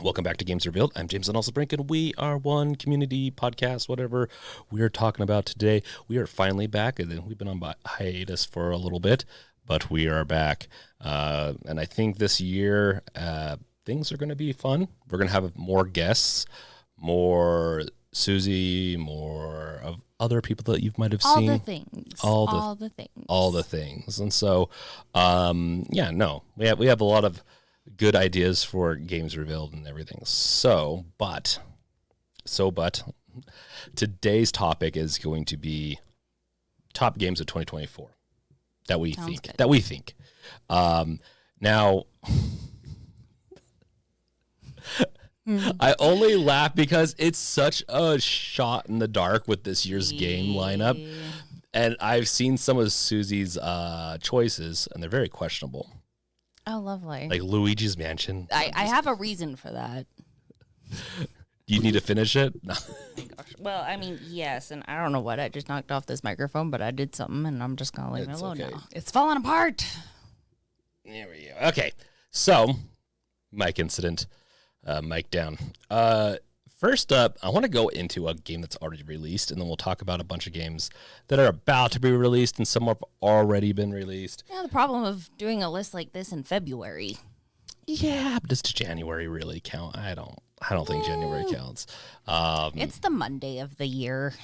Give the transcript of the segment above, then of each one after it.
Welcome back to Games Revealed. I'm James and also Brink, and we are one community podcast, whatever we're talking about today. We are finally back, and we've been on hiatus for a little bit, but we are back. And I think this year things are going to be fun. We're going to have more guests, more Susie, more of other people that you might have seen. All the things. And so, we have a lot of good ideas for Games Revealed and everything. But today's topic is going to be top games of 2024 that we think. Now, I only laugh because it's such a shot in the dark with this year's game lineup, and I've seen some of Susie's choices, and they're very questionable. Oh, lovely. Like Luigi's Mansion. I have a reason for that. You need to finish it? No. Well, I mean, yes, and I don't know what. I just knocked off this microphone, but I did something, and I'm just going to leave it alone now. It's falling apart. There we go. Okay, so, mic incident. Mic down. First up, I want to go into a game that's already released, and then we'll talk about a bunch of games that are about to be released, and some have already been released. Yeah, the problem of doing a list like this in February. Yeah, but does January really count? I don't think January counts. It's the Monday of the year.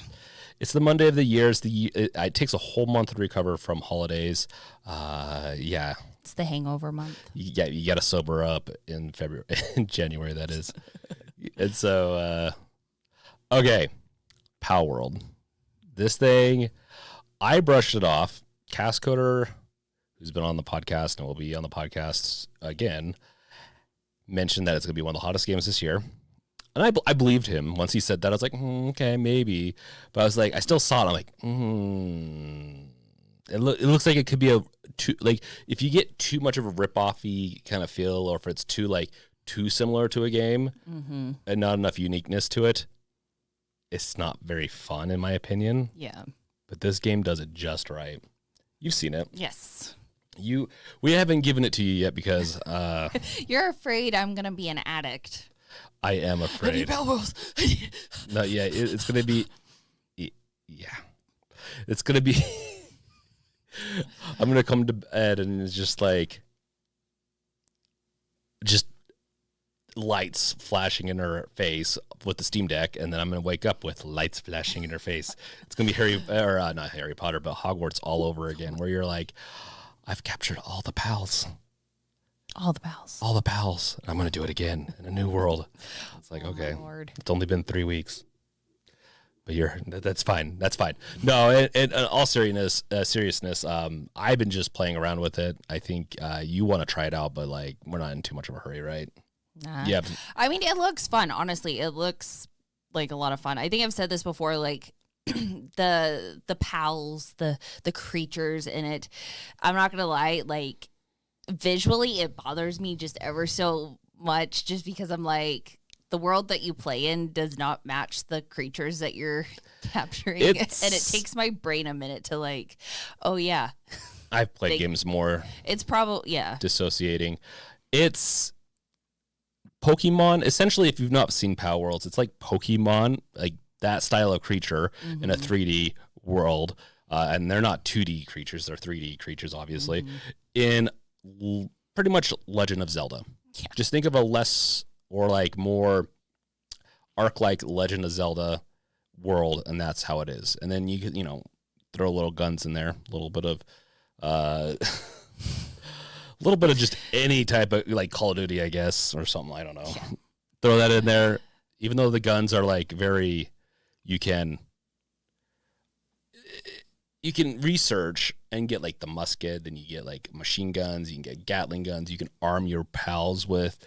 It's the Monday of the year. It takes a whole month to recover from holidays. Yeah. It's the hangover month. Yeah, you got to sober up in February, in January, that is. And so, okay, Palworld. This thing, I brushed it off. Cascoder, who's been on the podcast and will be on the podcast again, mentioned that it's going to be one of the hottest games this year. And I believed him. Once he said that, I was like, okay, maybe. But I was like, I still saw it. I'm like, It looks like it could be if you get too much of a rip-off-y kind of feel, or if it's too similar to a game and not enough uniqueness to it, it's not very fun, in my opinion. Yeah. But this game does it just right. You've seen it. Yes. We haven't given it to you yet because... You're afraid I'm going to be an addict. I am afraid. I need Palworld. No, yeah, it's going to be... Yeah. It's going to be... I'm going to come to bed and it's just lights flashing in her face with the Steam Deck, and then I'm going to wake up with lights flashing in her face. It's going to be not Harry Potter, but Hogwarts all over again, where you're like, I've captured all the pals. All the pals. All the pals. And I'm going to do it again in a new world. It's like, okay, Lord. It's only been 3 weeks. But that's fine. That's fine. No, and all seriousness, I've been just playing around with it. I think you want to try it out, but we're not in too much of a hurry, right? Nah. Yeah. I mean, it looks fun. Honestly, it looks like a lot of fun. I think I've said this before. The pals, the creatures in it. I'm not gonna lie. Visually, it bothers me just ever so much, just because I'm like, the world that you play in does not match the creatures that you're capturing. And it takes my brain a minute to oh yeah. I've played games more. It's probably, yeah. Dissociating. It's Pokemon. Essentially, if you've not seen Palworlds, it's like Pokemon, like that style of creature in a 3D world. And they're not 2D creatures. They're 3D creatures, obviously. In pretty much Legend of Zelda. Yeah. Just think of a less... or more Ark-like Legend of Zelda world, and that's how it is. And then you could, throw little guns in there, a little bit of just any type of Call of Duty, I guess, or something. I don't know. Yeah. Throw that in there, even though the guns are very. You can research and get the musket, then you get machine guns, you can get Gatling guns, you can arm your pals with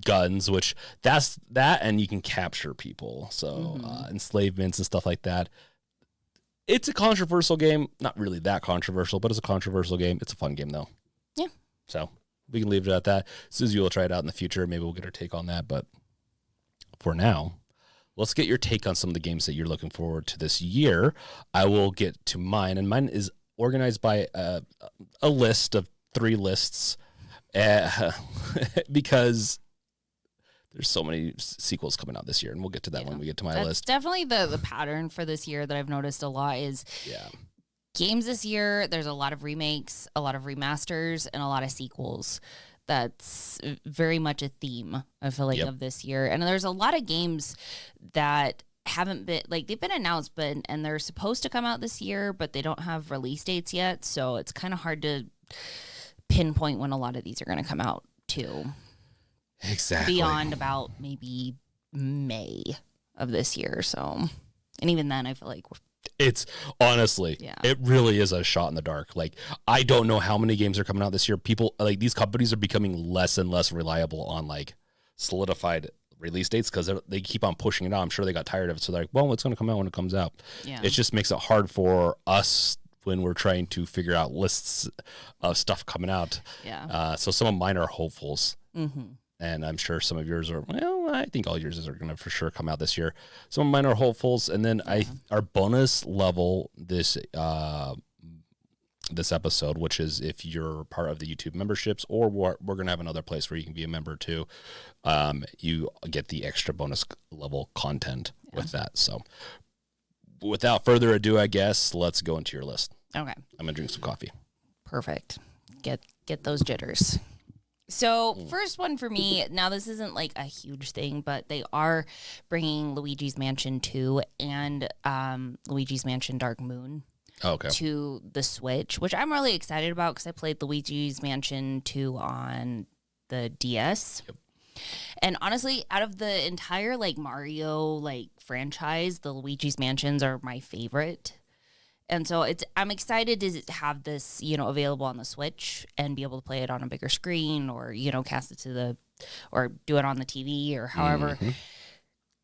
guns, which that's that, and you can capture people, so enslavements and stuff like that. It's a controversial game, not really that controversial, but it's a controversial game. It's a fun game though. Yeah, so we can leave it at that. Susie will try it out in the future. Maybe we'll get her take on that, but for now, let's get your take on some of the games that you're looking forward to this year. I will get to mine, and mine is organized by a list of 3 lists because there's so many sequels coming out this year, and we'll get to that when we get to my That's list. definitely the pattern for this year that I've noticed a lot is games this year. There's a lot of remakes, a lot of remasters, and a lot of sequels. That's very much a theme, I feel like, of this year. And there's a lot of games that haven't been, like, they've been announced, and they're supposed to come out this year, but they don't have release dates yet. So it's kind of hard to pinpoint when a lot of these are going to come out too. Exactly. Beyond about maybe May of this year. So, and even then, I feel like it's honestly, it really is a shot in the dark. Like, I don't know how many games are coming out this year. People, like, these companies are becoming less and less reliable on, like, solidified release dates because they keep on pushing it out. I'm sure they got tired of it. So they're like, well, it's going to come out when it comes out. Yeah. It just makes it hard for us when we're trying to figure out lists of stuff coming out. Yeah. So some of mine are hopefuls. Mm-hmm. And I'm sure some of yours are, well, I think all yours are going to for sure come out this year. Some of mine are hopefuls. And then our bonus level this episode, which is if you're part of the YouTube memberships, or we're going to have another place where you can be a member too, you get the extra bonus level content with that. So without further ado, I guess, let's go into your list. Okay. I'm going to drink some coffee. Perfect. Get those jitters. So first one for me, now this isn't like a huge thing, but they are bringing Luigi's Mansion 2 and Luigi's Mansion Dark Moon to the Switch, which I'm really excited about because I played Luigi's Mansion 2 on the DS. Yep. And honestly, out of the entire like Mario like franchise, the Luigi's Mansions are my favorite. And so I'm excited to have this, available on the Switch and be able to play it on a bigger screen or, cast it or do it on the TV or however,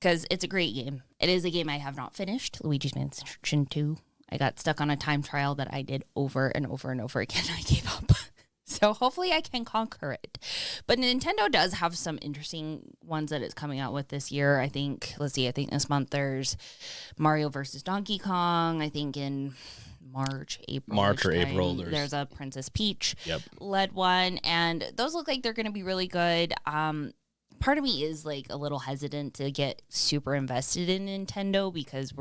because it's a great game. It is a game I have not finished, Luigi's Mansion 2. I got stuck on a time trial that I did over and over and over again. I gave up. So hopefully I can conquer it. But Nintendo does have some interesting ones that it's coming out with this year. I think this month there's Mario versus Donkey Kong. I think in March or April, there's a Princess Peach led one. And those look like they're going to be really good. Part of me is like a little hesitant to get super invested in Nintendo because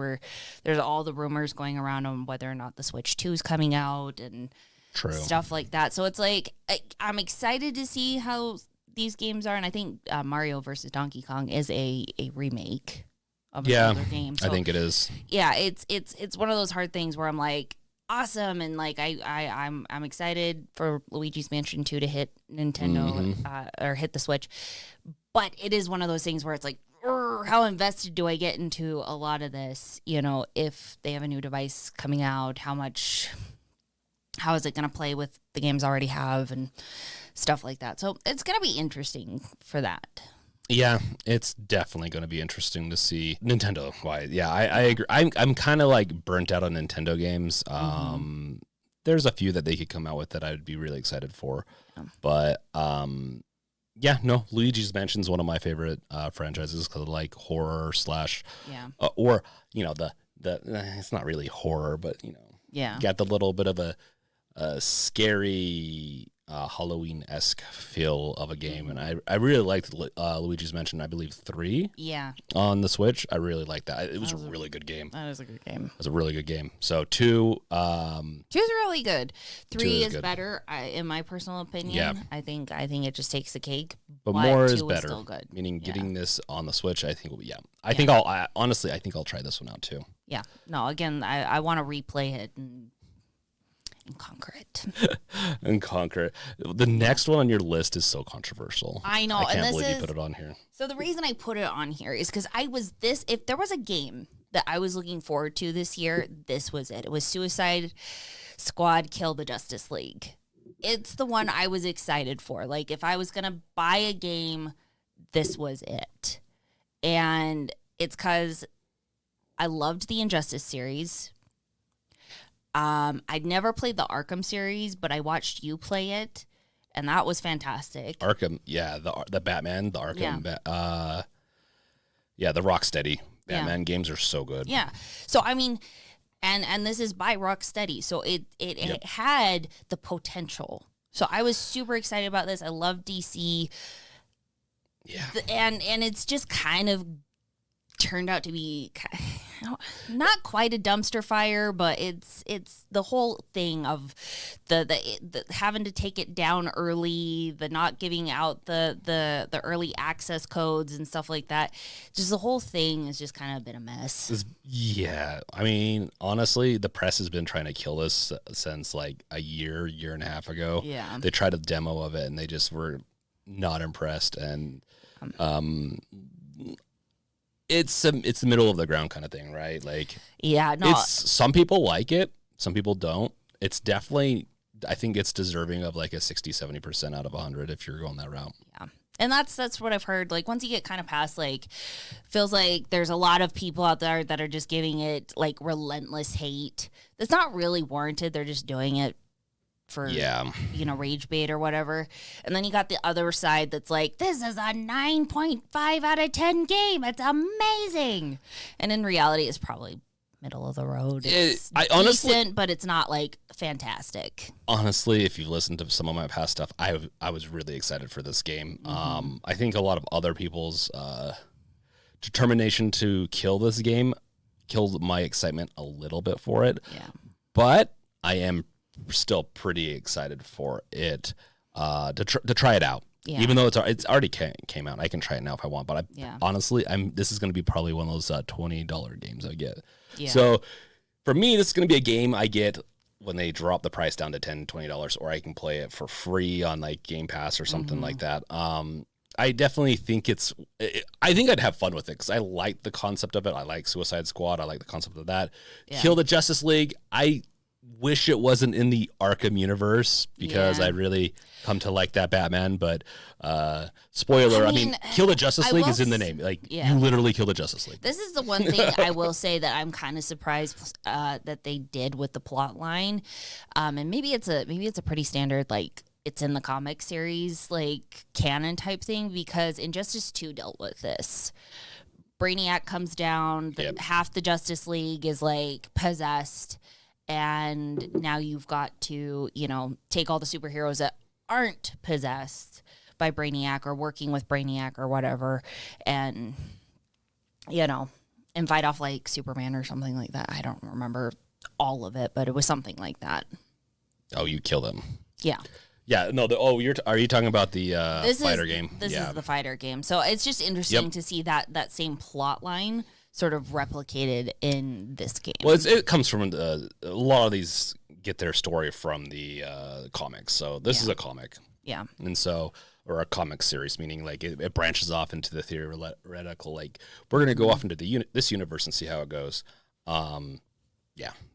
there's all the rumors going around on whether or not the Switch 2 is coming out and stuff like that. So it's like I'm excited to see how these games are, and I think Mario versus Donkey Kong is a remake of another game. So, I think it is. Yeah, it's one of those hard things where I'm like awesome, and like I'm excited for Luigi's Mansion 2 to hit Nintendo or hit the Switch, but it is one of those things where it's like, how invested do I get into a lot of this? If they have a new device coming out, how is it going to play with the games I already have and stuff like that? So it's going to be interesting for that. Yeah, it's definitely going to be interesting to see Nintendo. Why? Yeah, I agree. I'm kind of like burnt out on Nintendo games. There's a few that they could come out with that I'd be really excited for. Yeah. But Luigi's Mansion is one of my favorite franchises because like horror / or the it's not really horror, but got the little bit of a scary Halloween-esque feel of a game, and I really liked Luigi's Mansion, I believe 3 on the Switch. I really liked that. It was a really good game. That was a good game. It was a really good game. So 2 2's really good. 3 is better in my personal opinion. Yeah. I think it just takes the cake, but more is 2 better. Still good. Meaning getting this on the Switch, I think I think I'll try this one out too. Yeah. No, again, I want to replay it and conquer it. And conquer it. The next one on your list is so controversial. I know. I can't believe you put it on here. So the reason I put it on here is because if there was a game that I was looking forward to this year, this was it. It was Suicide Squad Kill the Justice League. It's the one I was excited for. Like, if I was going to buy a game, this was it. And it's because I loved the Injustice series. I'd never played the Arkham series, but I watched you play it, and that was fantastic. Arkham, the Batman, the Arkham, the Rocksteady Batman games are so good. Yeah, so I mean, and this is by Rocksteady, so it had the potential. So I was super excited about this. I love DC. Yeah. And it's just kind of turned out to be not quite a dumpster fire, but it's the whole thing of the having to take it down early, the not giving out the early access codes and stuff like that. Just the whole thing has just kind of been a mess. Yeah, I mean, honestly, the press has been trying to kill this since like a year and a half ago. Yeah, they tried a demo of it and they just were not impressed, and it's the middle of the ground kind of thing, right? Like, yeah, no, it's some people like it, some people don't. It's definitely, I think it's deserving of like a 60-70% out of 100 if you're going that route. Yeah. And that's what I've heard. Like, once you get kind of past, like, feels like there's a lot of people out there that are just giving it like relentless hate that's not really warranted. They're just doing it for, rage bait or whatever. And then you got the other side that's like, this is a 9.5 out of 10 game. It's amazing. And in reality, it's probably middle of the road. It's decent, but it's not like fantastic. Honestly, if you've listened to some of my past stuff, I was really excited for this game. I think a lot of other people's determination to kill this game killed my excitement a little bit for it. Yeah. But I am still pretty excited for it to try it out. Yeah. Even though it's already came out, I can try it now if I want. But honestly, this is going to be probably one of those $20 games I get. Yeah. So for me, this is going to be a game I get when they drop the price down to $10-$20, or I can play it for free on like Game Pass or something like that. I definitely think I think I'd have fun with it because I like the concept of it. I like Suicide Squad. I like the concept of that. Yeah. Kill the Justice League. I wish it wasn't in the Arkham universe because I really come to like that Batman, but spoiler, I mean Kill the Justice League is in the name. Like, you literally kill the Justice League. This is the one thing I will say that I'm kind of surprised that they did with the plot line. And maybe it's a pretty standard, like, it's in the comic series, like, canon type thing, because Injustice 2 dealt with this. Brainiac comes down, half the Justice League is like possessed, and now you've got to, take all the superheroes that aren't possessed by Brainiac or working with Brainiac or whatever, and, and fight off like Superman or something like that. I don't remember all of it, but it was something like that. Oh, you kill them. Yeah. Yeah, no, are you talking about the fighter game? This is the fighter game. So it's just interesting to see that same plot line sort of replicated in this game. Well, it comes from a lot of these get their story from the comics. So this is a comic. Yeah. And so, or a comic series, meaning like it branches off into the theoretical, like we're going to go off into this universe and see how it goes.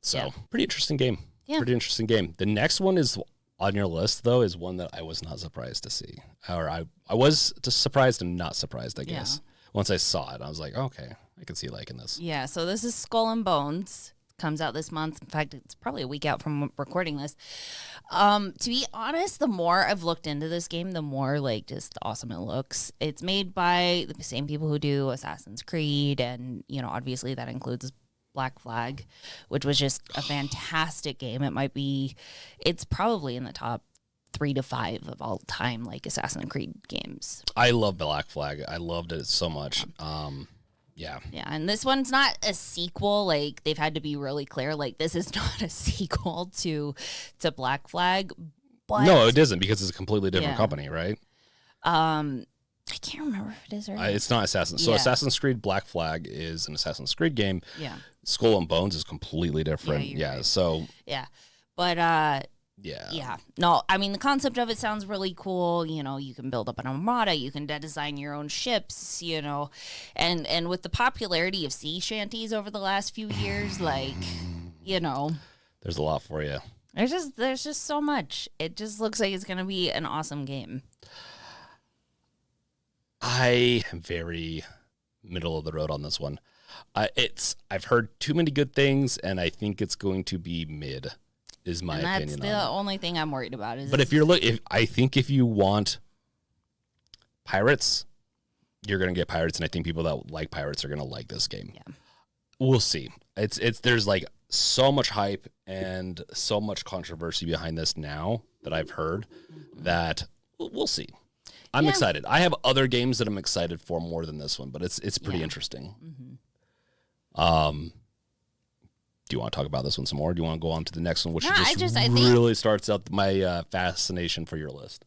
So pretty interesting game. Yeah. Pretty interesting game. The next one is on your list, though, is one that I was not surprised to see. Or I was just surprised and not surprised, I guess. Once I saw it, I was like, okay, I can see liking this. Yeah, so this is Skull and Bones. Comes out this month. In fact, it's probably a week out from recording this. To be honest, the more I've looked into this game, the more like just awesome it looks. It's made by the same people who do Assassin's Creed, and obviously that includes Black Flag, which was just a fantastic game. It's probably in the top 3 to 5 of all time, like Assassin's Creed games. I love Black Flag. I loved it so much. Yeah, and this one's not a sequel. Like, they've had to be really clear. Like, this is not a sequel to Black Flag. But no, it isn't, because it's a completely different company, right? I can't remember if it is or not. It's not Assassin's. So Assassin's Creed Black Flag is an Assassin's Creed game. Yeah. Skull and Bones is completely different. Yeah. Right. So. Yeah, but yeah. No, I mean, the concept of it sounds really cool. You can build up an armada. You can design your own ships. And with the popularity of sea shanties over the last few years, like, there's a lot for you. There's just so much. It just looks like it's gonna be an awesome game. I am very middle of the road on this one. I've heard too many good things, and I think it's going to be mid. Is my opinion. That's the only thing I'm worried about. But if you want pirates, you're gonna get pirates, and I think people that like pirates are gonna like this game. Yeah, we'll see. There's like so much hype and so much controversy behind this now that I've heard that we'll see. I'm excited. I have other games that I'm excited for more than this one, but it's pretty interesting. Do you want to talk about this one some more? Do you want to go on to the next one, which really starts out my fascination for your list?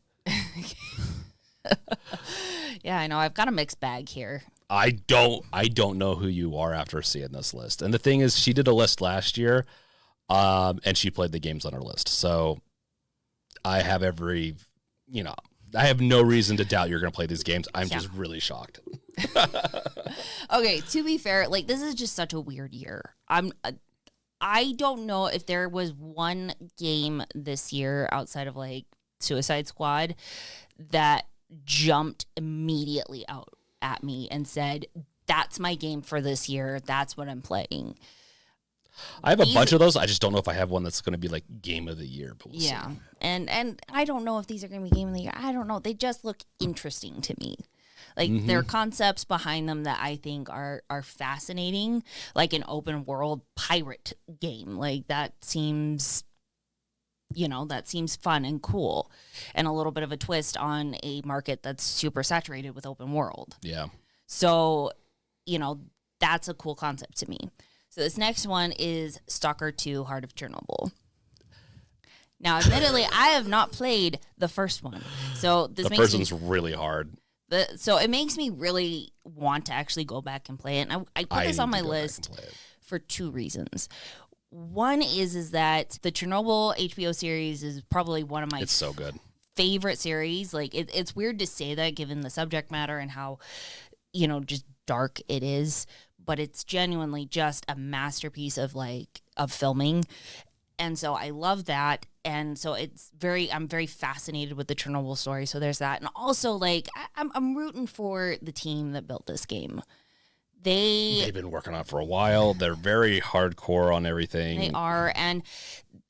Yeah, I know. I've got a mixed bag here. I don't know who you are after seeing this list. And the thing is, she did a list last year, and she played the games on her list. So I have I have no reason to doubt you're going to play these games. I'm just really shocked. Okay, to be fair, like, this is just such a weird year. I don't know if there was one game this year outside of like Suicide Squad that jumped immediately out at me and said, that's my game for this year. That's what I'm playing. I have a bunch of those. I just don't know if I have one that's going to be like game of the year. But we'll see. And I don't know if these are going to be game of the year. I don't know. They just look interesting to me. Like, there are concepts behind them that I think are fascinating, like an open world pirate game. Like, that seems fun and cool, and a little bit of a twist on a market that's super saturated with open world. Yeah. So, that's a cool concept to me. So this next one is Stalker 2: Heart of Chernobyl. Now, admittedly, I have not played the first one. So the first one's really hard. So it makes me really want to actually go back and play it. And I put this on my list for two reasons. One is that the Chernobyl HBO series is probably one of my it's so good favorite series. Like, it's weird to say that given the subject matter and how, just dark it is. But it's genuinely just a masterpiece of filming. And so I love that. And so I'm very fascinated with the Chernobyl story. So there's that. And also, like, I'm rooting for the team that built this game. They've been working on it for a while. They're very hardcore on everything. They are. And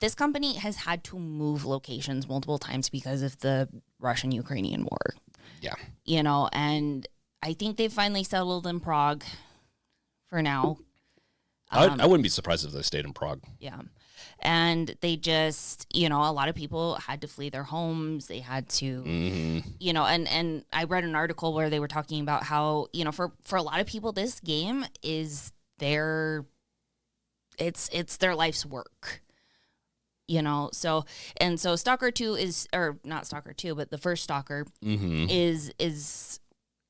this company has had to move locations multiple times because of the Russian-Ukrainian war. Yeah. And I think they've finally settled in Prague for now. I wouldn't be surprised if they stayed in Prague. Yeah. And they just, a lot of people had to flee their homes. They had to, and I read an article where they were talking about how, for a lot of people, this game is it's their life's work. So Stalker 2 or not Stalker 2, but the first Stalker is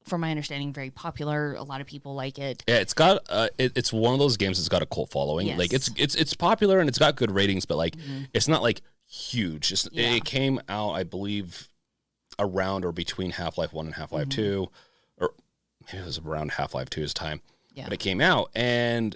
from my understanding, very popular. A lot of people like it. Yeah, it's got it's one of those games that's got a cult following. Yes. Like it's popular and it's got good ratings, but like it's not like huge. It came out, I believe, around or between Half-Life 1 and Half-Life 2, or maybe it was around Half-Life 2's time. Yeah. But it came out and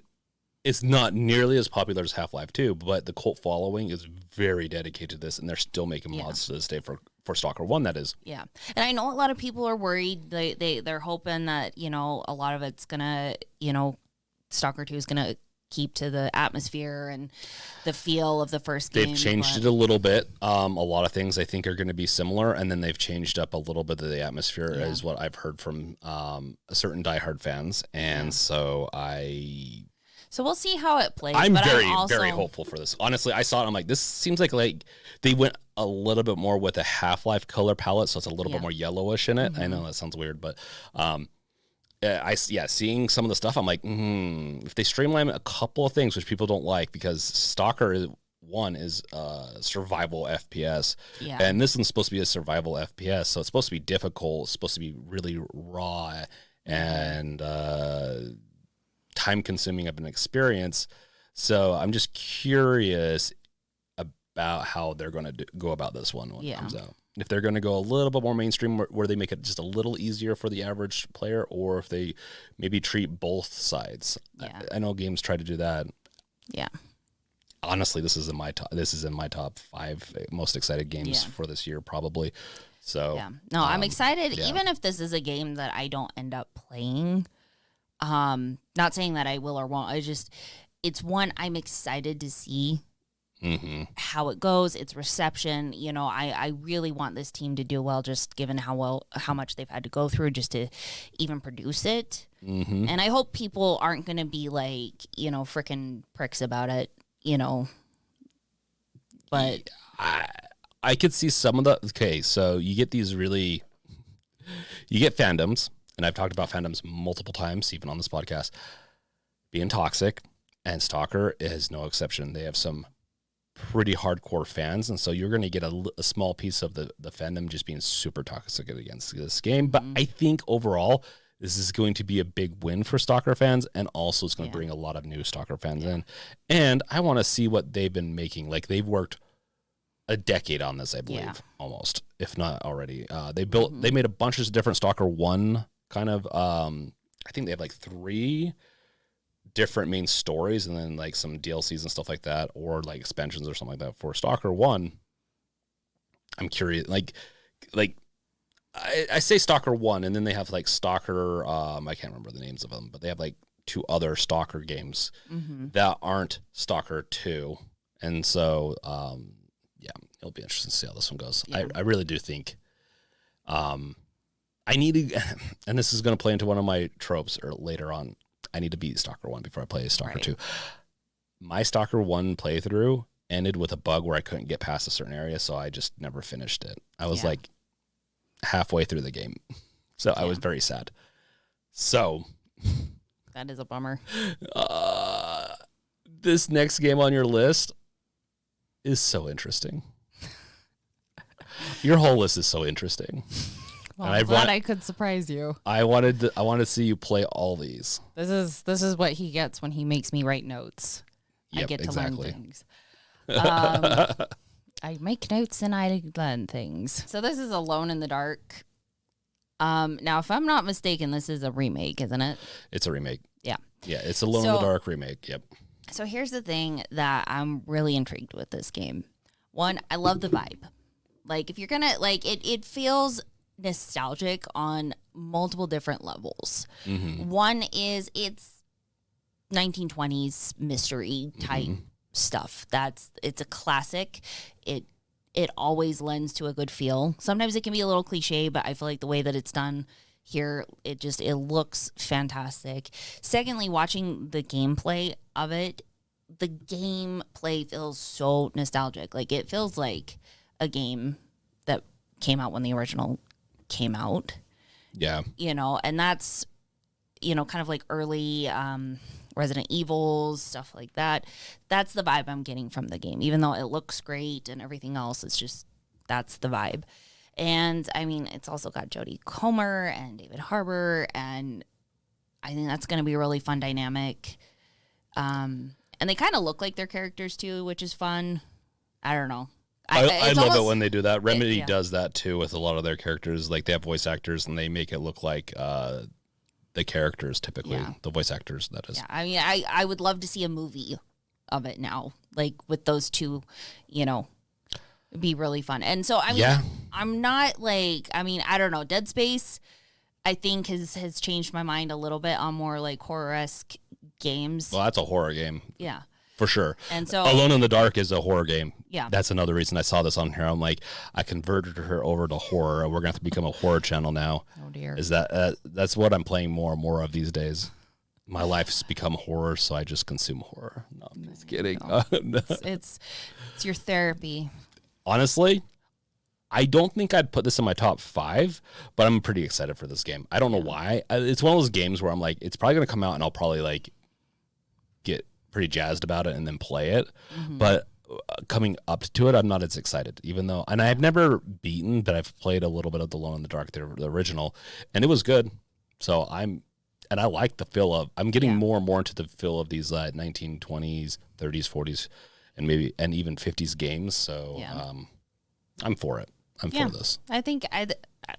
it's not nearly as popular as Half-Life 2, but the cult following is very dedicated to this, and they're still making mods to this day for Stalker 1, that is. Yeah. And I know a lot of people are worried. They're hoping that, a lot of it's going to, Stalker 2 is going to keep to the atmosphere and the feel of the first game. They've changed it a little bit. A lot of things I think are going to be similar, and then they've changed up a little bit of the atmosphere, is what I've heard from certain diehard fans. And so we'll see how it plays. I'm very hopeful for this. Honestly, I saw it. I'm like, this seems like they went a little bit more with a Half-Life color palette, so it's a little bit more yellowish in it. I know that sounds weird, but seeing some of the stuff, I'm like, if they streamline a couple of things, which people don't like, because Stalker 1 is survival FPS, and this one's supposed to be a survival FPS, so it's supposed to be difficult. It's supposed to be really raw and time-consuming of an experience. So I'm just curious about how they're going to go about this one when it comes out. If they're going to go a little bit more mainstream, where they make it just a little easier for the average player, or if they maybe treat both sides. I know games try to do that. Yeah. Honestly, this is in my top 5 most excited games for this year, probably. So I'm excited. Even if this is a game that I don't end up playing. Not saying that I will or won't. It's one I'm excited to see how it goes, its reception. I really want this team to do well, just given how much they've had to go through just to even produce it. And I hope people aren't going to be like, freaking pricks about it, But I could see some of the. Okay, so you get these really You get fandoms, and I've talked about fandoms multiple times, even on this podcast, being toxic, and Stalker is no exception. They have some pretty hardcore fans, and so you're going to get a small piece of the fandom just being super toxic against this game. But I think overall, this is going to be a big win for Stalker fans, and also it's going to bring a lot of new Stalker fans in. And I want to see what they've been making. Like, they've worked a decade on this, I believe, almost, if not already. They made a bunch of different Stalker 1 kind of, I think they have like 3 different main stories and then like some DLCs and stuff like that, or like expansions or something like that for Stalker 1. I'm curious, like I say Stalker 1, and then they have like Stalker, I can't remember the names of them, but they have like 2 other Stalker games that aren't Stalker 2. And so, it'll be interesting to see how this one goes. Yeah. I really do think I need to, and this is going to play into one of my tropes or later on, I need to beat Stalker 1 before I play Stalker 2. My Stalker 1 playthrough ended with a bug where I couldn't get past a certain area, so I just never finished it. I was like halfway through the game. So I was very sad. So that is a bummer. This next game on your list is so interesting. Your whole list is so interesting. Well, I'm glad I could surprise you. I wanted to see you play all these. This is what he gets when he makes me write notes. Yep, I get to learn things. I make notes and I learn things. So this is Alone in the Dark. Now, if I'm not mistaken, this is a remake, isn't it? It's a remake. Yeah. Yeah, it's Alone in the Dark remake. Yep. So here's the thing that I'm really intrigued with this game. One, I love the vibe. Like, if you're gonna it feels nostalgic on multiple different levels. One is it's 1920s mystery type stuff. It's a classic. It always lends to a good feel. Sometimes it can be a little cliche, but I feel like the way that it's done here, it looks fantastic. Secondly, watching the gameplay of it, the gameplay feels so nostalgic. Like, it feels like a game that came out when the original came out. Yeah. And that's, kind of like early Resident Evils, stuff like that. That's the vibe I'm getting from the game. Even though it looks great and everything else, it's just, that's the vibe. And, I mean, it's also got Jodie Comer and David Harbour, and I think that's going to be a really fun dynamic. And they kind of look like their characters, too, which is fun. I don't know. I love it when they do that. Remedy does that too with a lot of their characters. Like, they have voice actors and they make it look like the characters typically, the voice actors, that is. Yeah, I mean, I would love to see a movie of it now, like with those two, it'd be really fun. And so, I mean, I'm not like, I mean, I don't know, Dead Space, I think has changed my mind a little bit on more like horror-esque games. Well, that's a horror game. Yeah. For sure. And so Alone in the Dark is a horror game. Yeah. That's another reason I saw this on here. I'm like, I converted her over to horror. We're going to have to become a horror channel now. Oh, dear. Is that's what I'm playing more and more of these days. My life's become horror, so I just consume horror. No, I'm just kidding. No. It's your therapy. Honestly, I don't think I'd put this in my top 5, but I'm pretty excited for this game. I don't know why. It's one of those games where I'm like, it's probably going to come out and I'll probably like get pretty jazzed about it and then play it. But coming up to it, I'm not as excited, even though, and I've never beaten, but I've played a little bit of the Alone in the Dark, the original, and it was good. So I like the feel of, I'm getting more and more into the feel of these 1920s, 30s, 40s, and even 50s games. So I'm for it. I'm for this. I think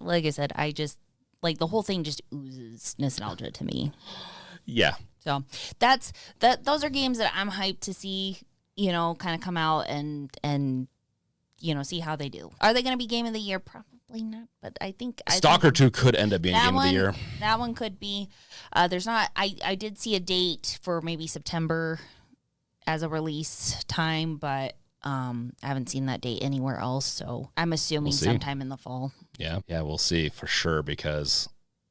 like I said, I just like the whole thing just oozes nostalgia to me. Yeah. So those are games that I'm hyped to see, kind of come out and see how they do. Are they going to be Game of the Year? Probably not, but I think Stalker 2 could end up being Game of the Year. That one could be. There's not. I did see a date for maybe September as a release time, but I haven't seen that date anywhere else. So I'm assuming sometime in the fall. Yeah, we'll see for sure, because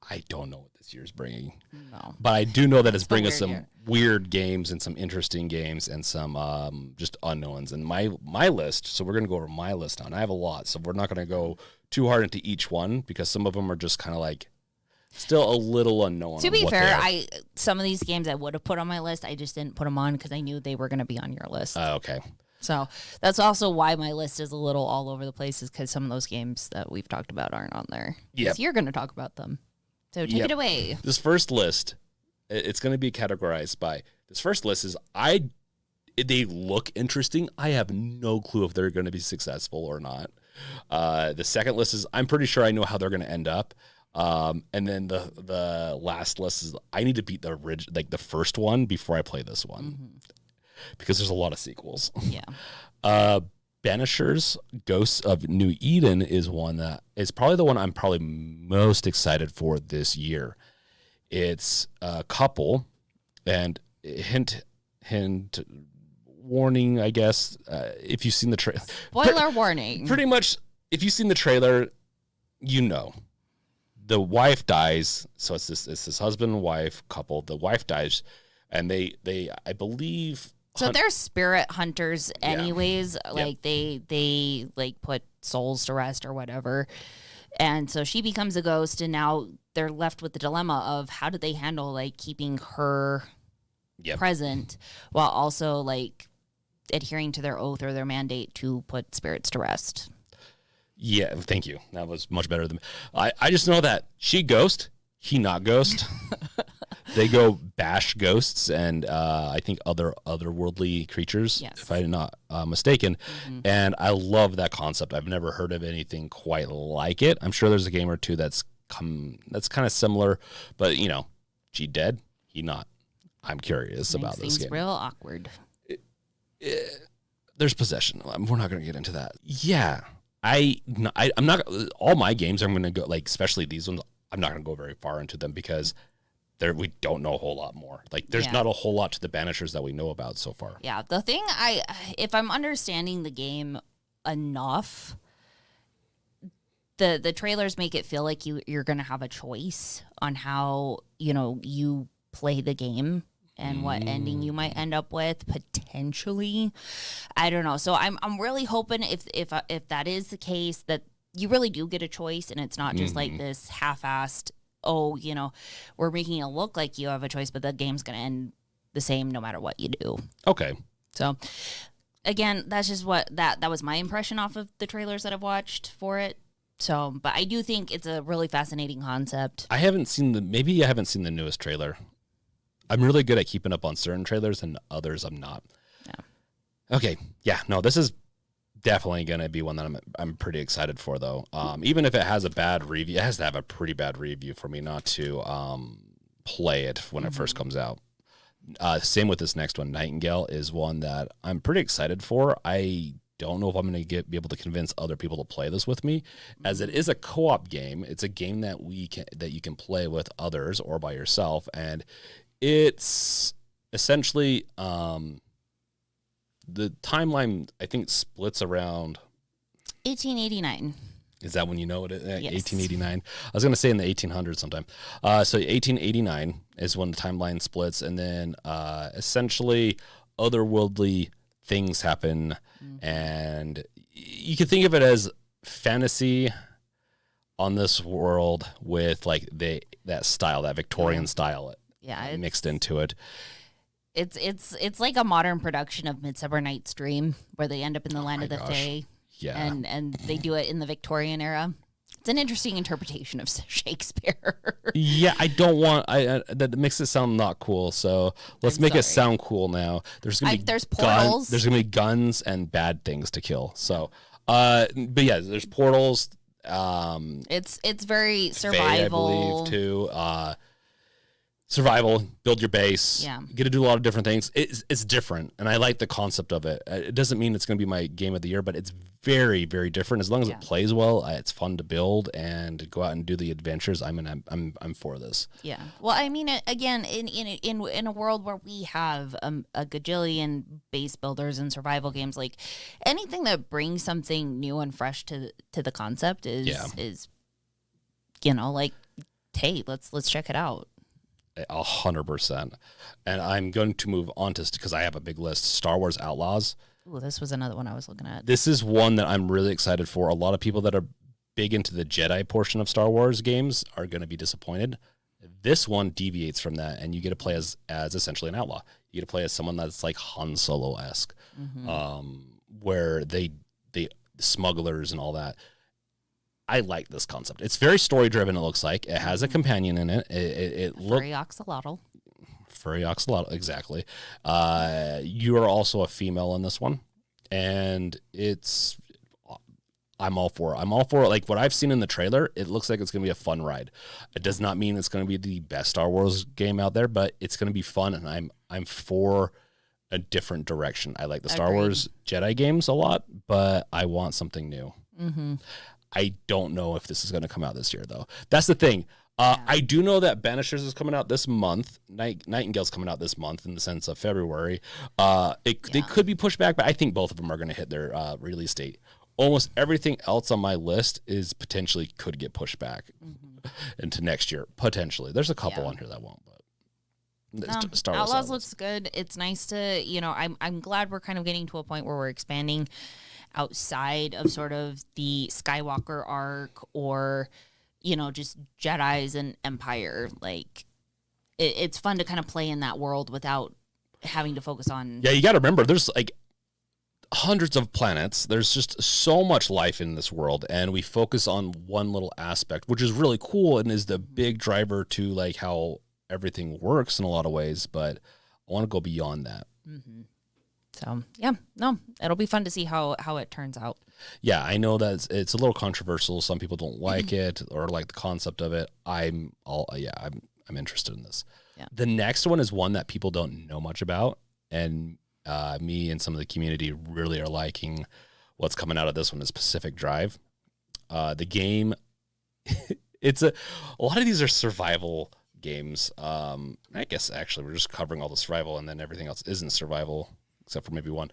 I don't know what this year's bringing. No. But I do know that it's bringing us some weird games and some interesting games and some just unknowns. And my list, so we're going to go over my list now. And I have a lot, so we're not going to go too hard into each one because some of them are just kind of like still a little unknown. To be fair, some of these games I would have put on my list. I just didn't put them on because I knew they were going to be on your list. Okay. So that's also why my list is a little all over the place, is because some of those games that we've talked about aren't on there. Yeah. You're going to talk about them. So take it away. This first list, it's going to be categorized by, this first list is, they look interesting. I have no clue if they're going to be successful or not. The second list is, I'm pretty sure I know how they're going to end up. And then the last list is, I need to beat the first one before I play this one, because there's a lot of sequels. Yeah. Banishers, Ghosts of New Eden is one that is probably the one I'm probably most excited for this year. It's a couple, and hint, warning, I guess, if you've seen the trailer. Spoiler warning. Pretty much, if you've seen the trailer, you know. The wife dies, so it's this husband and wife couple. The wife dies, and they I believe. So they're spirit hunters, anyways. Yeah. Like they like put souls to rest or whatever, and so she becomes a ghost, and now they're left with the dilemma of how do they handle like keeping her present while also like adhering to their oath or their mandate to put spirits to rest. Yeah, thank you. That was much better than I just know that she ghost, he not ghost. They go bash ghosts and I think otherworldly creatures, if I'm not mistaken. And I love that concept. I've never heard of anything quite like it. I'm sure there's a game or two that's kind of similar, but you know, she dead, he not. I'm curious about this game. Real awkward. There's possession. We're not going to get into that. Yeah. I'm not. All my games, I'm going to go, like, especially these ones, I'm not going to go very far into them because we don't know a whole lot more. Like, there's not a whole lot to the Banishers that we know about so far. Yeah, the thing, if I'm understanding the game enough, the trailers make it feel like you're going to have a choice on how, you play the game and what ending you might end up with potentially. I don't know. So I'm really hoping if that is the case, that you really do get a choice and it's not just like this half-assed, we're making it look like you have a choice, but the game's going to end the same no matter what you do. Okay. So again, that's just that was my impression off of the trailers that I've watched for it. So, but I do think it's a really fascinating concept. I haven't seen the newest trailer. I'm really good at keeping up on certain trailers and others I'm not. Yeah. Okay. Yeah. No, this is definitely going to be one that I'm pretty excited for, though. Even if it has a bad review, it has to have a pretty bad review for me not to play it when it first comes out. Same with this next one. Nightingale is one that I'm pretty excited for. I don't know if I'm going to be able to convince other people to play this with me, as it is a co-op game. It's a game that you can play with others or by yourself, and it's essentially the timeline, I think, splits around 1889. Is that when you know it? Yes. 1889. I was going to say in the 1800s sometime. So 1889 is when the timeline splits, and then essentially otherworldly things happen, and you can think of it as fantasy on this world with like that style, that Victorian style. Yeah, mixed into it. It's like a modern production of Midsummer Night's Dream, where they end up in the land of the Fae. Yeah, and they do it in the Victorian era. It's an interesting interpretation of Shakespeare. Yeah, I don't want that makes it sound not cool. So let's make it sound cool now. There's portals. There's gonna be guns and bad things to kill. So, but yeah, there's portals. It's very survival, Fae, I believe, too. Survival, build your base. Yeah. You get to do a lot of different things. It's different, and I like the concept of it. It doesn't mean it's going to be my game of the year, but it's very, very different. As long as it plays well, it's fun to build and go out and do the adventures. I'm for this. Yeah. Well, I mean, again, in a world where we have a gajillion base builders and survival games, like anything that brings something new and fresh to the concept is like, hey, let's check it out. 100%. And I'm going to move on to, because I have a big list, Star Wars Outlaws. Ooh, this was another one I was looking at. This is one that I'm really excited for. A lot of people that are big into the Jedi portion of Star Wars games are going to be disappointed. This one deviates from that, and you get to play as essentially an outlaw. You get to play as someone that's like Han Solo-esque, where they smugglers and all that. I like this concept. It's very story-driven, it looks like. It has a companion in it. It looks... Furry axolotl. Furry axolotl, exactly. You are also a female in this one, and it's... I'm all for it. I'm all for it. Like what I've seen in the trailer, it looks like it's going to be a fun ride. It does not mean it's going to be the best Star Wars game out there, but it's going to be fun, and I'm for a different direction. I like the Star Wars Jedi games a lot, but I want something new. I don't know if this is going to come out this year, though. That's the thing. I do know that Banishers is coming out this month. Nightingale's coming out this month in the sense of February. They could be pushed back, but I think both of them are going to hit their release date. Almost everything else on my list is potentially could get pushed back into next year. Potentially. There's a couple on here that won't, but Star Wars Outlaws looks good. It's nice to, I'm glad we're kind of getting to a point where we're expanding outside of sort of the Skywalker arc or, just Jedis and Empire. Like, it's fun to kind of play in that world without having to focus on. Yeah, you got to remember, there's like hundreds of planets. There's just so much life in this world, and we focus on one little aspect, which is really cool and is the big driver to like how everything works in a lot of ways. But I want to go beyond that. So it'll be fun to see how it turns out. Yeah, I know that it's a little controversial. Some people don't like it or like the concept of it. I'm interested in this. Yeah. The next one is one that people don't know much about, and me and some of the community really are liking what's coming out of this one is Pacific Drive. The game, it's a lot of these are survival games. I guess actually we're just covering all the survival, and then everything else isn't survival except for maybe one.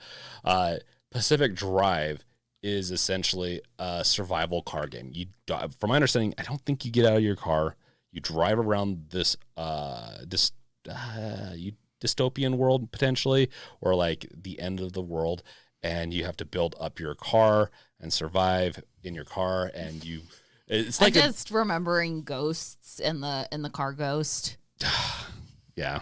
Pacific Drive is essentially a survival car game. From my understanding, I don't think you get out of your car. You drive around this dystopian world potentially, or like the end of the world, and you have to build up your car and survive in your car. And it's like I'm just remembering Ghosts in the Car Ghost. Yeah.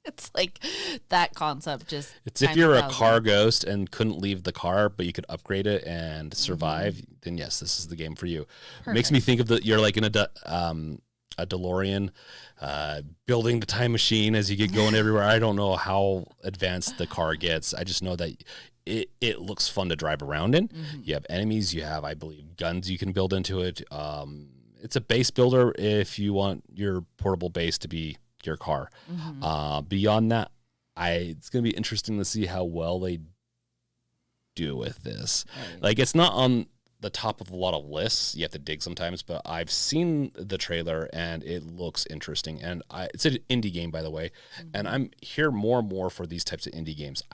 It's like that concept. It's if you're a car ghost and couldn't leave the car, but you could upgrade it and survive, then yes, this is the game for you. It makes me think of you're like in a DeLorean, building the time machine as you get going everywhere. I don't know how advanced the car gets. I just know that it looks fun to drive around in. You have enemies. You have, I believe, guns you can build into it. It's a base builder if you want your portable base to be your car. Beyond that, it's going to be interesting to see how well they do with this. Like, it's not on the top of a lot of lists. You have to dig sometimes, but I've seen the trailer and it looks interesting. And it's an indie game, by the way, and I'm here more and more for these types of indie games.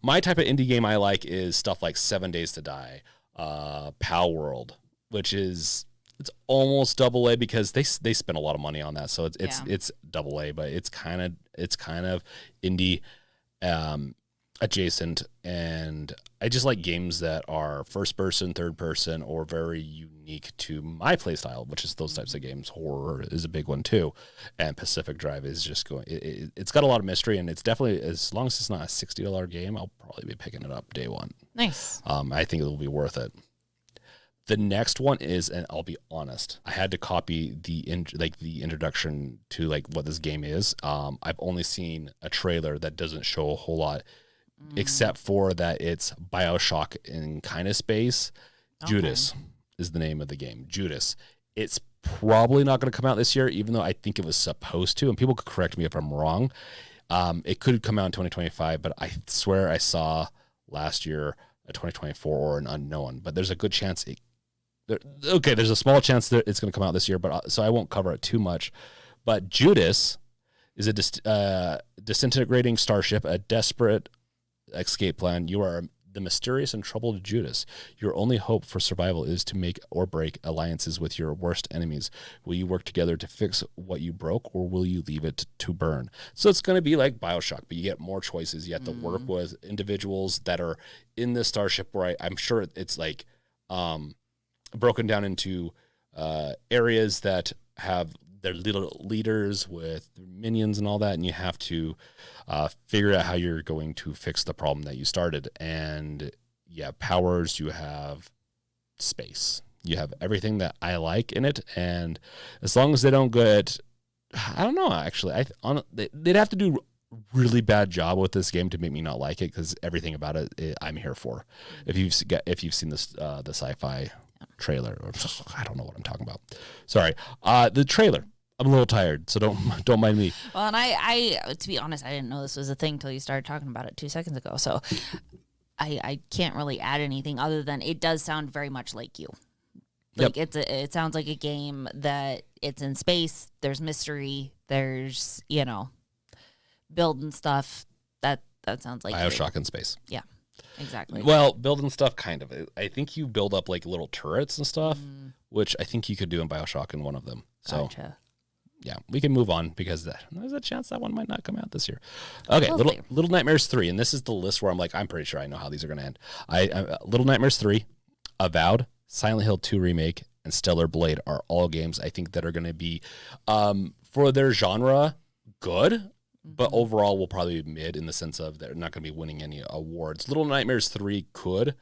My type of indie game I like is stuff like 7 Days to Die, Palworld, which is it's almost AA because they spend a lot of money on that, so it's AA, but it's kind of indie adjacent, and I just like games that are first person, third person, or very unique to my play style, which is those types of games. Horror is a big one too, and Pacific Drive is just going. It's got a lot of mystery, and it's definitely, as long as it's not a $60 game, I'll probably be picking it up day one. Nice. I think it will be worth it. The next one is, and I'll be honest, I had to copy the introduction to like what this game is. I've only seen a trailer that doesn't show a whole lot, except for that it's BioShock in kind of space. Okay. Judas is the name of the game. Judas. It's probably not going to come out this year, even though I think it was supposed to. And people could correct me if I'm wrong. It could come out in 2025, but I swear I saw last year a 2024 or an unknown. But there's a good chance there's a small chance that it's going to come out this year, but so I won't cover it too much. But Judas is a disintegrating starship, a desperate escape plan. You are the mysterious and troubled Judas. Your only hope for survival is to make or break alliances with your worst enemies. Will you work together to fix what you broke, or will you leave it to burn? So it's going to be like BioShock, but you get more choices. You have to work with individuals that are in this starship where I'm sure it's like broken down into areas that have their little leaders with minions and all that, and you have to figure out how you're going to fix the problem that you started. And powers, you have space, you have everything that I like in it, and as long as they don't get, I don't know, actually, they'd have to do really bad job with this game to make me not like it, because everything about it I'm here for. If you've seen this the sci-fi trailer, or I don't know what I'm talking about. Sorry, the trailer. I'm a little tired, so don't mind me. Well, and I to be honest, I didn't know this was a thing until you started talking about it 2 seconds ago. So I can't really add anything other than it does sound very much like you. Like it sounds like a game that it's in space. There's mystery. There's building stuff. That sounds like BioShock in space. Yeah. Exactly. Well, building stuff, kind of. I think you build up like little turrets and stuff, which I think you could do in BioShock in one of them. Gotcha. So, we can move on because there's a chance that one might not come out this year. Okay, Little Nightmares 3, and this is the list where I'm like, I'm pretty sure I know how these are going to end. Little Nightmares 3, Avowed, Silent Hill 2 Remake, and Stellar Blade are all games I think that are going to be, for their genre, good. But overall, will probably be mid in the sense of they're not going to be winning any awards. Little Nightmares 3 could,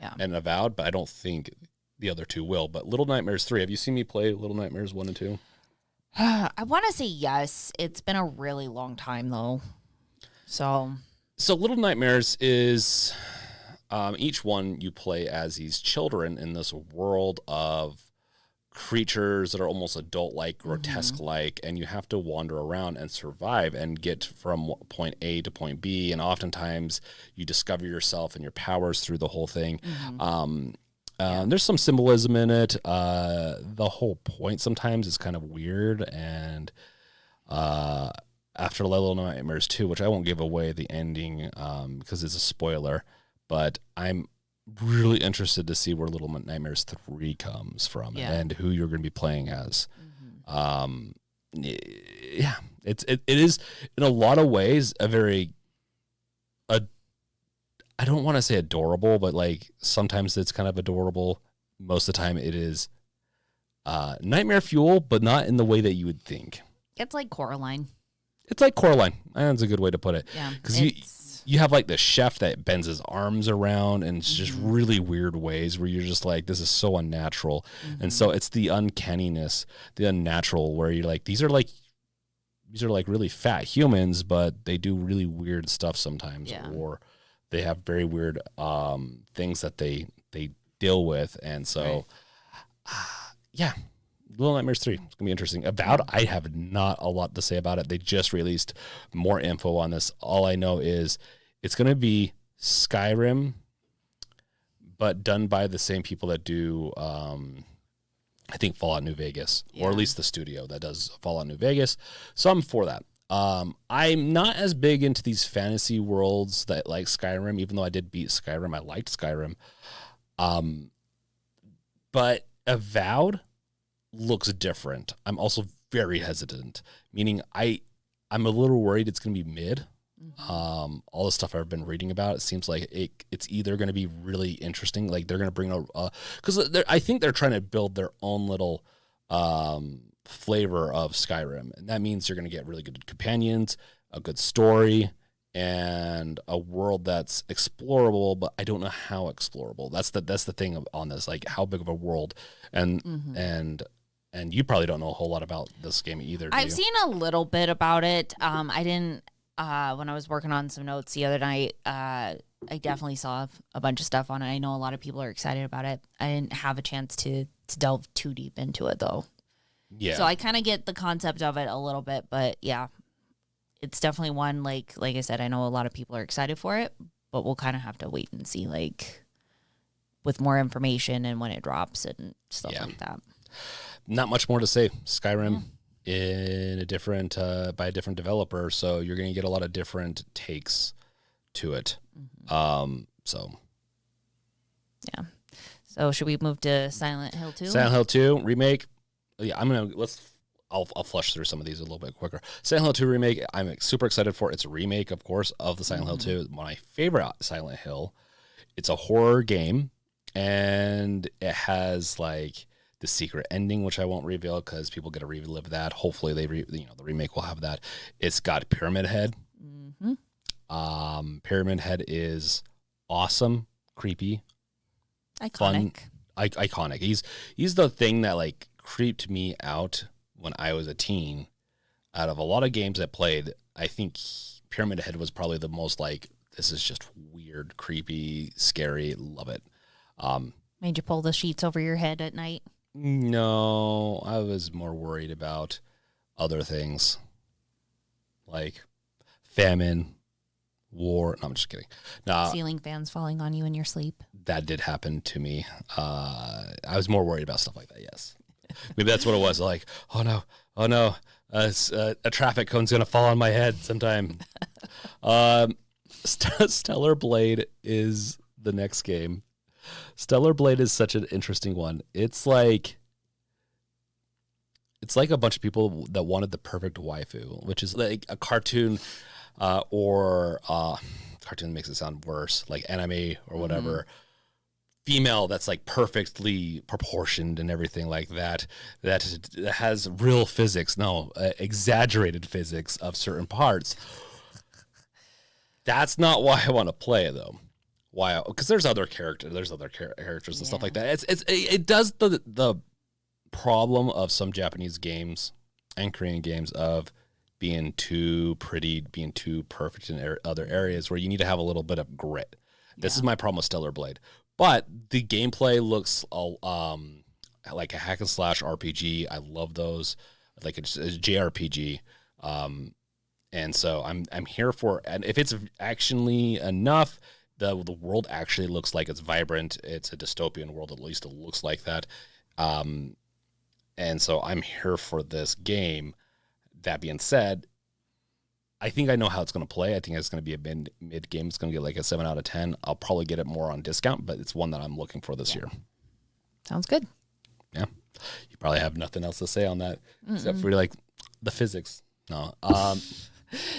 and Avowed, but I don't think the other two will. But Little Nightmares 3, have you seen me play Little Nightmares 1 and 2? I want to say yes. It's been a really long time, though. So Little Nightmares is each one you play as these children in this world of creatures that are almost adult-like, grotesque-like, and you have to wander around and survive and get from point A to point B, and oftentimes you discover yourself and your powers through the whole thing. There's some symbolism in it. The whole point sometimes is kind of weird, and after Little Nightmares 2, which I won't give away the ending because it's a spoiler, but I'm really interested to see where Little Nightmares 3 comes from and who you're going to be playing as. It is in a lot of ways a very I don't want to say adorable, but like sometimes it's kind of adorable. Most of the time it is nightmare fuel, but not in the way that you would think. It's like Coraline. It's like Coraline. That's a good way to put it. Yeah, because you have like the chef that bends his arms around and it's just really weird ways where you're just like, this is so unnatural. And so it's the uncanniness, the unnatural, where you're like, these are like really fat humans, but they do really weird stuff sometimes, or they have very weird things that they deal with. And so, Little Nightmares 3. It's going to be interesting. Avowed, I have not a lot to say about it. They just released more info on this. All I know is it's going to be Skyrim, but done by the same people that do, I think, Fallout New Vegas, or at least the studio that does Fallout New Vegas. So I'm for that. I'm not as big into these fantasy worlds that like Skyrim, even though I did beat Skyrim. I liked Skyrim. But Avowed looks different. I'm also very hesitant, meaning I'm a little worried it's going to be mid. All the stuff I've been reading about, it seems like it's either going to be really interesting, like they're going to bring because I think they're trying to build their own little flavor of Skyrim, and that means you're going to get really good companions, a good story, and a world that's explorable, but I don't know how explorable. That's the thing on this, like how big of a world, and you probably don't know a whole lot about this game either. I've seen a little bit about it. I didn't when I was working on some notes the other night. I definitely saw a bunch of stuff on it. I know a lot of people are excited about it. I didn't have a chance to delve too deep into it though. Yeah. So I kind of get the concept of it a little bit, but yeah, it's definitely one like I said. I know a lot of people are excited for it, but we'll kind of have to wait and see, like with more information and when it drops and stuff like that. Not much more to say. Skyrim in a different by a different developer, so you're going to get a lot of different takes to it. So should we move to Silent Hill 2? Silent Hill 2 Remake. Yeah, I'll flush through some of these a little bit quicker. Silent Hill 2 Remake, I'm super excited for. It's a remake, of course, of the Silent Hill 2. My favorite Silent Hill. It's a horror game. And it has like the secret ending, which I won't reveal because people get to relive that. Hopefully the remake will have that. It's got Pyramid Head. Pyramid Head is awesome, creepy, iconic. Fun, iconic. He's the thing that like creeped me out when I was a teen. Out of a lot of games I played, I think Pyramid Head was probably the most like, this is just weird, creepy, scary. Love it. Made you pull the sheets over your head at night? No, I was more worried about other things like famine, war. No, I'm just kidding. No, ceiling fans falling on you in your sleep. That did happen to me. I was more worried about stuff like that. Yes, maybe that's what it was. Like, oh no, a traffic cone's gonna fall on my head sometime. Stellar Blade is the next game. Stellar Blade is such an interesting one. It's like a bunch of people that wanted the perfect waifu, which is like a cartoon or cartoon makes it sound worse, like anime or whatever. Female that's like perfectly proportioned and everything like that has real physics, exaggerated physics of certain parts. That's not why I want to play though. Why? Because there's other characters and stuff like that. It does the problem of some Japanese games and Korean games of being too pretty, being too perfect in other areas where you need to have a little bit of grit. This is my problem with Stellar Blade. But the gameplay looks like a hack and slash RPG. I love those. Like it's a JRPG. And so I'm here for it. And if it's actionly enough, the world actually looks like it's vibrant. It's a dystopian world, at least it looks like that. And so I'm here for this game. That being said, I think I know how it's going to play. I think it's going to be a mid game. It's going to get like a 7 out of 10. I'll probably get it more on discount, but it's one that I'm looking for this year. Sounds good. Yeah. You probably have nothing else to say on that except for like the physics. No.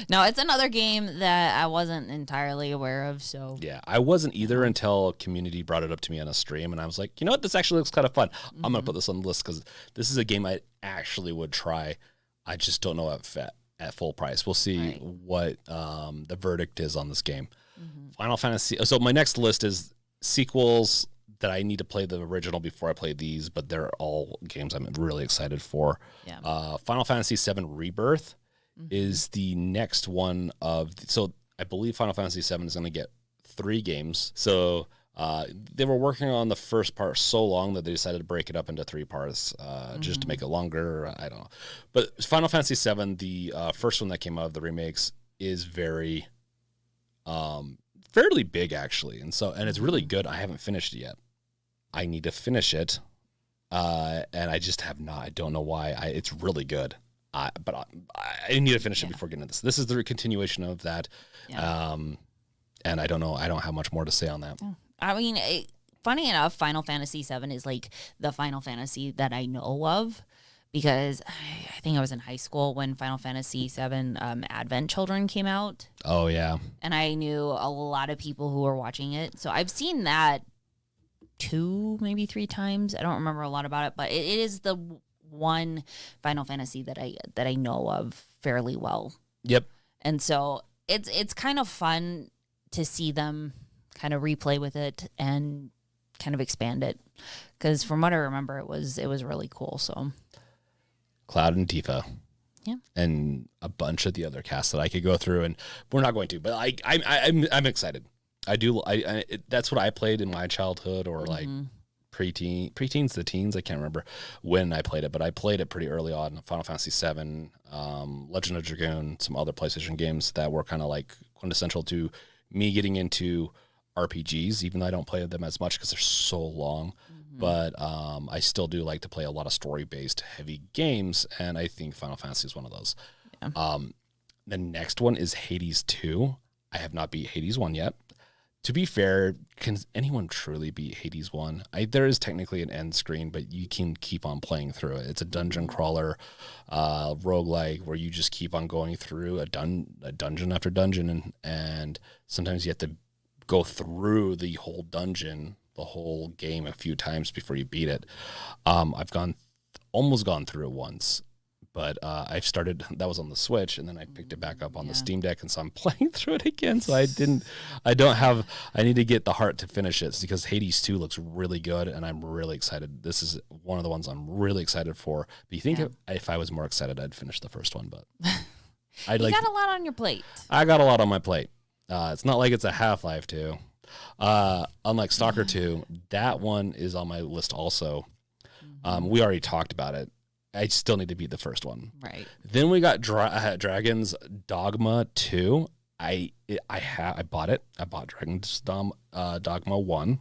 No, it's another game that I wasn't entirely aware of. So yeah, I wasn't either until community brought it up to me on a stream, and I was like, you know what, this actually looks kind of fun. I'm gonna put this on the list because this is a game I actually would try. I just don't know at full price. We'll see what the verdict is on this game. Final Fantasy. So my next list is sequels that I need to play the original before I play these, but they're all games I'm really excited for. Yeah. Final Fantasy VII Rebirth is the next one so I believe Final Fantasy VII is going to get 3 games. So they were working on the first part so long that they decided to break it up into 3 parts just to make it longer. I don't know. But Final Fantasy VII, the first one that came out of the remakes, is very fairly big actually. And it's really good. I haven't finished it yet. I need to finish it. And I just have not. I don't know why. It's really good. But I need to finish it before getting into this. This is the continuation of that. Yeah. And I don't know. I don't have much more to say on that. I mean, funny enough, Final Fantasy VII is like the Final Fantasy that I know of because I think I was in high school when Final Fantasy VII Advent Children came out. Oh, yeah. And I knew a lot of people who were watching it. So I've seen that 2, maybe 3 times. I don't remember a lot about it, but it is the one Final Fantasy that I know of fairly well. Yep. And so it's kind of fun to see them kind of replay with it and kind of expand it, because from what I remember, it was really cool. So Cloud and Tifa, yeah, and a bunch of the other casts that I could go through, and we're not going to. But I'm excited. That's what I played in my childhood, or like preteens to teens. I can't remember when I played it, but I played it pretty early on. Final Fantasy VII, Legend of Dragoon, some other PlayStation games that were kind of like quintessential to me getting into RPGs, even though I don't play them as much because they're so long. But I still do like to play a lot of story-based heavy games, and I think Final Fantasy is one of those. Yeah. The next one is Hades 2. I have not beat Hades 1 yet. To be fair, can anyone truly beat Hades 1? There is technically an end screen, but you can keep on playing through it. It's a dungeon crawler, roguelike, where you just keep on going through a dungeon after dungeon, and sometimes you have to go through the whole dungeon the whole game a few times before you beat it. I've almost gone through it once, but I've started. That was on the Switch, and then I picked it back up on the Steam Deck, and so I'm playing through it again. So I need to get the heart to finish it because Hades 2 looks really good, and I'm really excited. This is one of the ones I'm really excited for. But you think if I was more excited, I'd finish the first one, but you got a lot on your plate. I got a lot on my plate. It's not like it's a Half-Life 2. Unlike Stalker 2, that one is on my list also. We already talked about it. I still need to beat the first one. Right. Then we got Dragon's Dogma 2. I bought it. I bought Dragon's Dogma 1.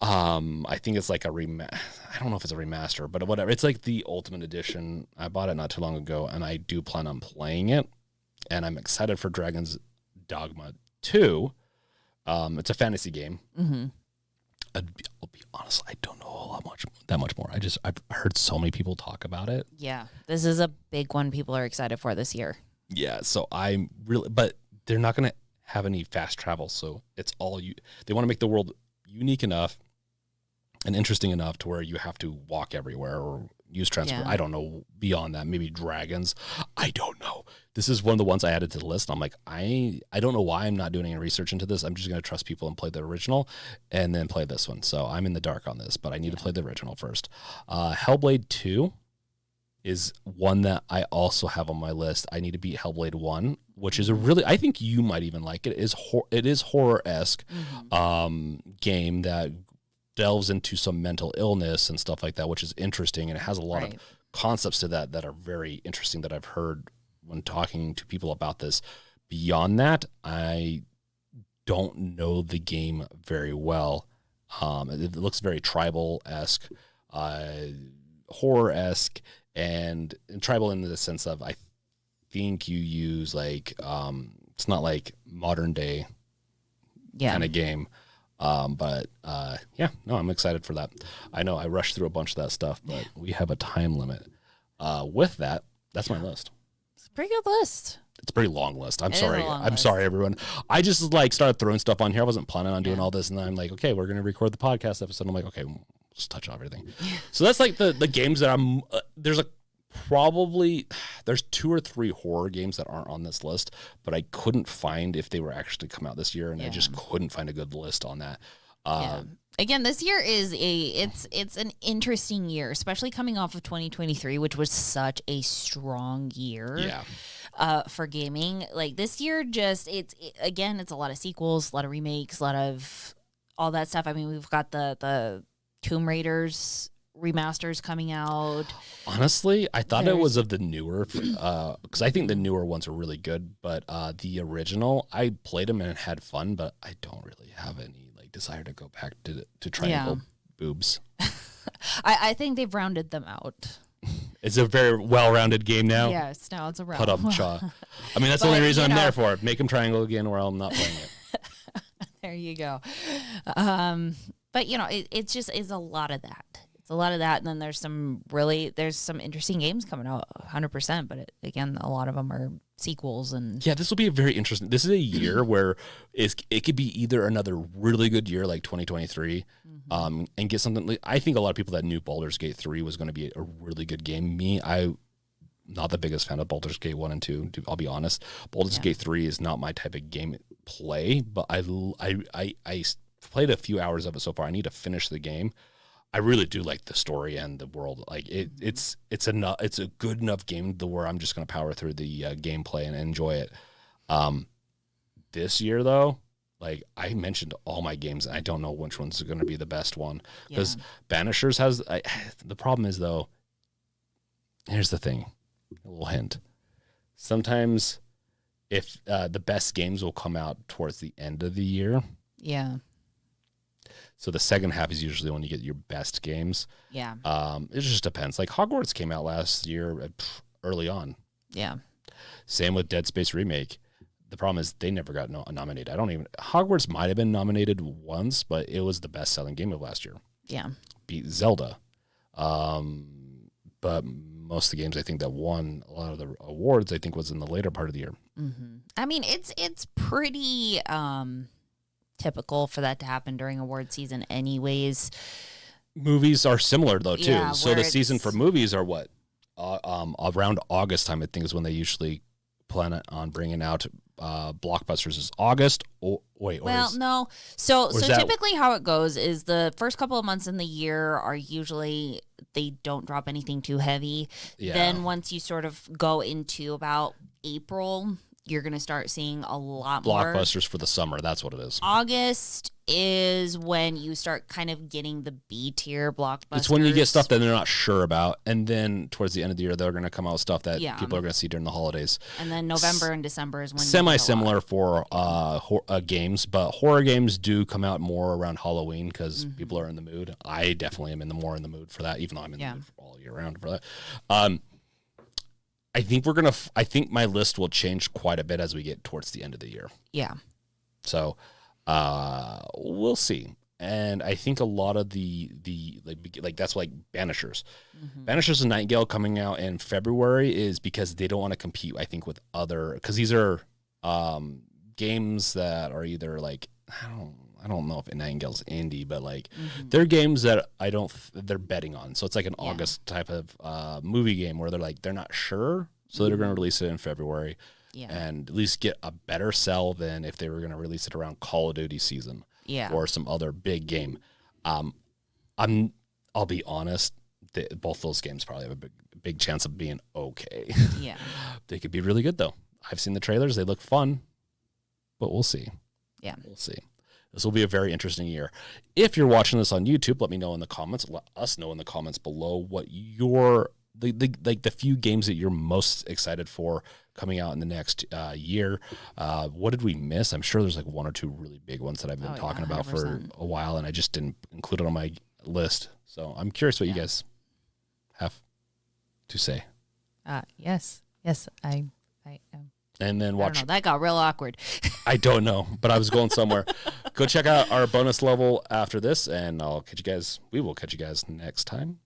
I think it's like I don't know if it's a remaster, but whatever. It's like the Ultimate Edition. I bought it not too long ago, and I do plan on playing it. And I'm excited for Dragon's Dogma 2. It's a fantasy game. Mm-hmm. I'll be honest, I don't know that much more. I've heard so many people talk about it. Yeah, this is a big one people are excited for this year. Yeah, so I'm really, but they're not going to have any fast travel, so it's all they want to make the world unique enough and interesting enough to where you have to walk everywhere or use transport. Yeah. I don't know beyond that. Maybe dragons. I don't know. This is one of the ones I added to the list. I'm like, I don't know why I'm not doing any research into this. I'm just going to trust people and play the original and then play this one. So I'm in the dark on this, but I need to play the original first. Hellblade 2 is one that I also have on my list. I need to beat Hellblade 1, which is I think you might even like it. It is horror-esque game that delves into some mental illness and stuff like that, which is interesting. And it has a lot of concepts to that are very interesting that I've heard when talking to people about this. Beyond that, I don't know the game very well. It looks very tribal-esque, horror-esque, and tribal in the sense of I think you use like it's not like modern day kind of game. I'm excited for that. I know I rushed through a bunch of that stuff, but we have a time limit. With that, that's my list. It's a pretty good list. It's a pretty long list. I'm sorry, everyone. I just started throwing stuff on here. I wasn't planning on doing all this, and then I'm like, okay, we're gonna record the podcast episode. I'm like, okay, we'll just touch on everything. So that's like the games that I'm. There's 2 or 3 horror games that aren't on this list, but I couldn't find if they were actually come out this year, and I just couldn't find a good list on that. Again, this year is it's an interesting year, especially coming off of 2023, which was such a strong year. For gaming. Like this year, it's a lot of sequels, a lot of remakes, a lot of all that stuff. I mean, we've got the Tomb Raiders remasters coming out. Honestly, I thought it was of the newer, because I think the newer ones are really good. But the original, I played them and had fun, but I don't really have any desire to go back to triangle boobs. I think they've rounded them out. It's a very well-rounded game now. Yes, now it's a round. Put up chaw. I mean, that's the only reason I'm there for it. Make them triangle again, or I'm not playing it. There you go. But it's a lot of that. It's a lot of that, and then there's some interesting games coming out, 100%. But again, a lot of them are sequels and this will be a very interesting. This is a year where it could be either another really good year like 2023, and get something. Like, I think a lot of people that knew Baldur's Gate 3 was going to be a really good game. I'm not the biggest fan of Baldur's Gate 1 and 2. I'll be honest. Baldur's Gate 3 is not my type of game play, but I played a few hours of it so far. I need to finish the game. I really do like the story and the world. Like it's a good enough game where I'm just going to power through the gameplay and enjoy it. This year though, like I mentioned all my games, and I don't know which one's going to be the best one because Banishers has. The problem is though. Here's the thing, a little hint. Sometimes, if the best games will come out towards the end of the year. Yeah. So the second half is usually when you get your best games. Yeah. It just depends. Like Hogwarts came out last year early on. Yeah. Same with Dead Space Remake. The problem is they never got nominated. Hogwarts might have been nominated once, but it was the best-selling game of last year. Yeah. Beat Zelda. But most of the games I think that won a lot of the awards, I think was in the later part of the year. Mm-hmm. I mean, it's pretty... typical for that to happen during award season anyways. Movies are similar though too. Yeah, so the season for movies are what? Around August time, I think, is when they usually plan on bringing out blockbusters. Is August? No. So typically how it goes is the first couple of months in the year are usually they don't drop anything too heavy. Yeah. Then once you sort of go into about April, you're going to start seeing a lot more blockbusters for the summer. That's what it is. August is when you start kind of getting the B tier blockbusters. It's when you get stuff that they're not sure about, and then towards the end of the year, they're going to come out with stuff that people are going to see during the holidays. And then November and December is when semi-similar for games, but horror games do come out more around Halloween because people are in the mood. I definitely am more in the mood for that, even though I'm in the mood all year round for that. I think my list will change quite a bit as we get towards the end of the year. Yeah. So we'll see. And I think a lot of the that's like Banishers. Banishers and Nightingale coming out in February is because they don't want to compete, I think, with other, because these are games that are either like, I don't know if Nightingale's indie, but like they're games that they're betting on. So it's like an August type of movie game where they're not sure. So they're going to release it in February and at least get a better sell than if they were going to release it around Call of Duty season or some other big game. I'll be honest, both those games probably have a big chance of being okay. Yeah. They could be really good though. I've seen the trailers. They look fun, but we'll see. Yeah. We'll see. This will be a very interesting year. If you're watching this on YouTube, let me know in the comments. Let us know in the comments below what the few games that you're most excited for coming out in the next year. What did we miss? I'm sure there's like one or two really big ones that I've been talking about for a while, and I just didn't include it on my list. So I'm curious what you guys have to say. Yes, I am. And then watch. I don't know, that got real awkward. I don't know, but I was going somewhere. Go check out our bonus level after this, and we will catch you guys next time.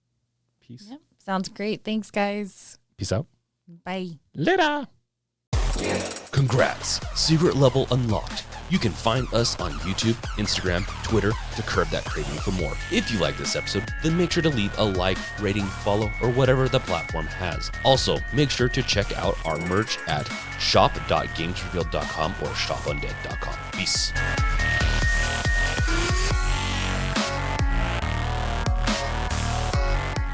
Peace. Yep. Sounds great. Thanks, guys. Peace out. Bye. Later. Congrats. Secret level unlocked. You can find us on YouTube, Instagram, Twitter to curb that craving for more. If you like this episode, then make sure to leave a like, rating, follow, or whatever the platform has. Also, make sure to check out our merch at shop.gamesrevealed.com or shopundead.com. Peace.